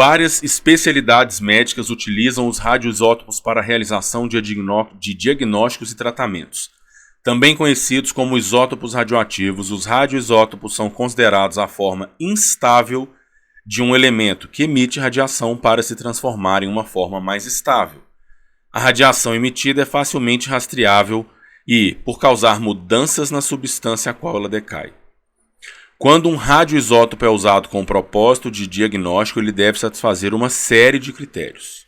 várias especialidades médicas utilizam os radioisótopos para a realização de diagnósticos e tratamentos. Também conhecidos como isótopos radioativos, os radioisótopos são considerados a forma instável de um elemento que emite radiação para se transformar em uma forma mais estável. A radiação emitida é facilmente rastreável e, por causar mudanças na substância a qual ela decai. Quando um radioisótopo é usado com o propósito de diagnóstico, ele deve satisfazer uma série de critérios.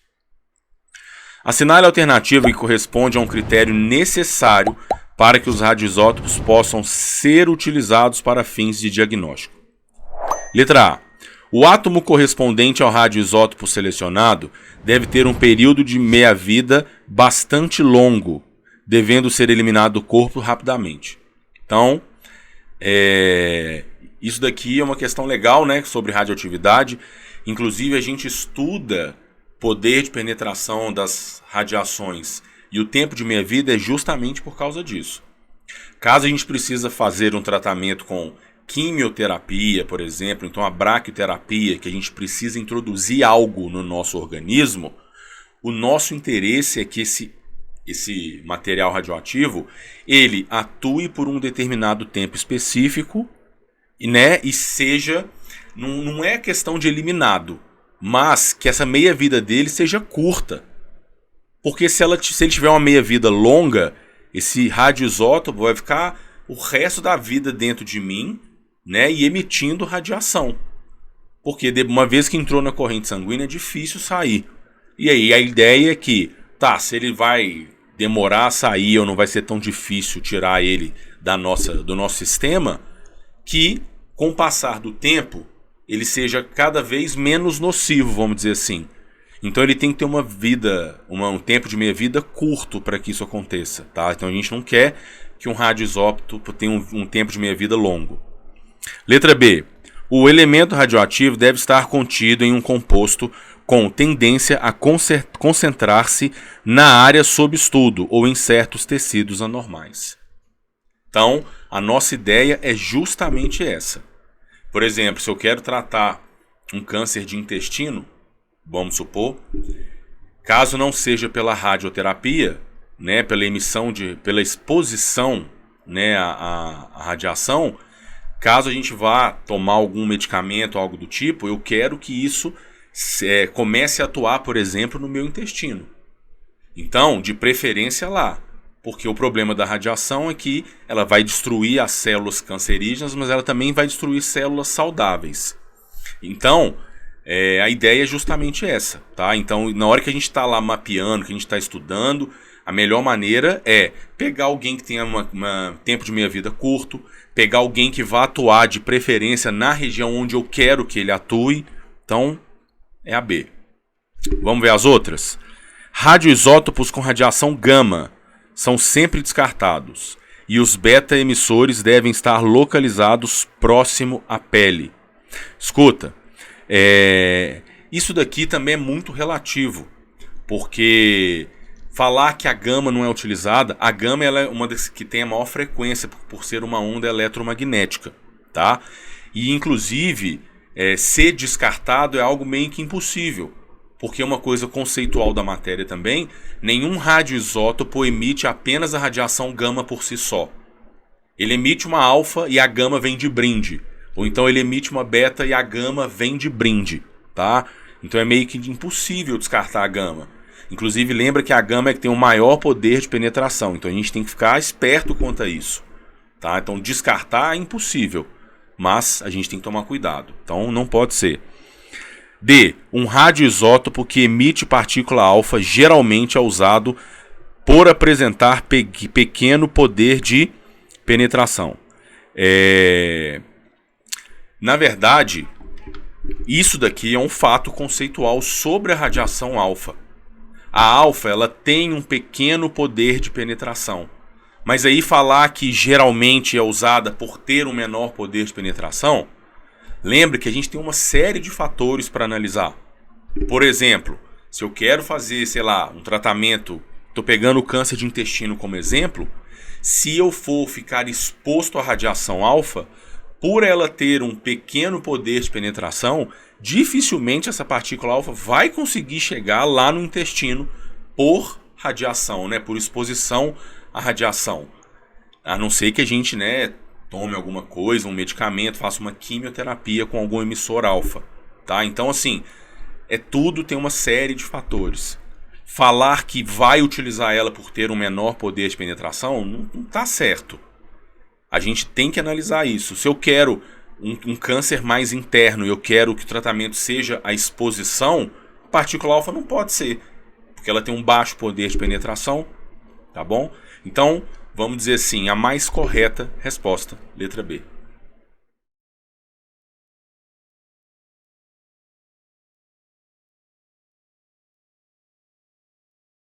Assinale a alternativa que corresponde a um critério necessário para que os radioisótopos possam ser utilizados para fins de diagnóstico. Letra A. O átomo correspondente ao radioisótopo selecionado deve ter um período de meia-vida bastante longo, devendo ser eliminado do corpo rapidamente. Então, isso daqui é uma questão legal, né, sobre radioatividade. Inclusive, a gente estuda poder de penetração das radiações e o tempo de meia-vida é justamente por causa disso. Caso a gente precisa fazer um tratamento com quimioterapia, por exemplo, então a braquioterapia, que a gente precisa introduzir algo no nosso organismo, o nosso interesse é que esse material radioativo ele atue por um determinado tempo específico, né, e seja, não é questão de eliminado, mas que essa meia-vida dele seja curta. Porque se ele tiver uma meia-vida longa, esse radioisótopo vai ficar o resto da vida dentro de mim, né, e emitindo radiação. Porque uma vez que entrou na corrente sanguínea é difícil sair. E aí a ideia é que, se ele vai demorar a sair ou não vai ser tão difícil tirar ele do nosso sistema, que com o passar do tempo ele seja cada vez menos nocivo, vamos dizer assim. Então ele tem que ter um tempo de meia-vida curto para que isso aconteça, tá? Então a gente não quer que um radioisótopo tenha um tempo de meia-vida longo. Letra B. O elemento radioativo deve estar contido em um composto com tendência a concentrar-se na área sob estudo ou em certos tecidos anormais. Então, a nossa ideia é justamente essa. Por exemplo, se eu quero tratar um câncer de intestino, vamos supor, caso não seja pela radioterapia, né, pela exposição, né, à radiação, caso a gente vá tomar algum medicamento, algo do tipo, eu quero que isso comece a atuar, por exemplo, no meu intestino. Então, de preferência lá, porque o problema da radiação é que ela vai destruir as células cancerígenas, mas ela também vai destruir células saudáveis. Então, a ideia é justamente essa, tá? Então, na hora que a gente está lá mapeando, que a gente está estudando, a melhor maneira é pegar alguém que tenha um tempo de meia-vida curto, pegar alguém que vá atuar de preferência na região onde eu quero que ele atue. Então, é a B. Vamos ver as outras? Radioisótopos com radiação gama são sempre descartados e os beta-emissores devem estar localizados próximo à pele. Escuta, isso daqui também é muito relativo, porque falar que a gama não é utilizada, a gama ela é uma das que tem a maior frequência por ser uma onda eletromagnética, tá? E inclusive ser descartado é algo meio que impossível, porque é uma coisa conceitual da matéria também, nenhum radioisótopo emite apenas a radiação gama por si só. Ele emite uma alfa e a gama vem de brinde, ou então ele emite uma beta e a gama vem de brinde, tá? Então é meio que impossível descartar a gama. Inclusive lembra que a gama é que tem o maior poder de penetração, então a gente tem que ficar esperto quanto a isso, tá? Então descartar é impossível, mas a gente tem que tomar cuidado, então não pode ser. D. Um radioisótopo que emite partícula alfa geralmente é usado por apresentar pequeno poder de penetração. Na verdade, isso daqui é um fato conceitual sobre a radiação alfa. A alfa ela tem um pequeno poder de penetração. Mas aí falar que geralmente é usada por ter um menor poder de penetração, lembre que a gente tem uma série de fatores para analisar. Por exemplo, se eu quero fazer, um tratamento, estou pegando o câncer de intestino como exemplo, se eu for ficar exposto à radiação alfa, por ela ter um pequeno poder de penetração, dificilmente essa partícula alfa vai conseguir chegar lá no intestino por radiação, né, por exposição à radiação. A não ser que a gente, né, tome alguma coisa, um medicamento, faça uma quimioterapia com algum emissor alfa, tá? Então, assim, tudo tem uma série de fatores. Falar que vai utilizar ela por ter um menor poder de penetração não tá certo. A gente tem que analisar isso. Se eu quero um câncer mais interno e eu quero que o tratamento seja a exposição, a partícula alfa não pode ser, porque ela tem um baixo poder de penetração, tá bom? Então, vamos dizer assim, a mais correta resposta, letra B.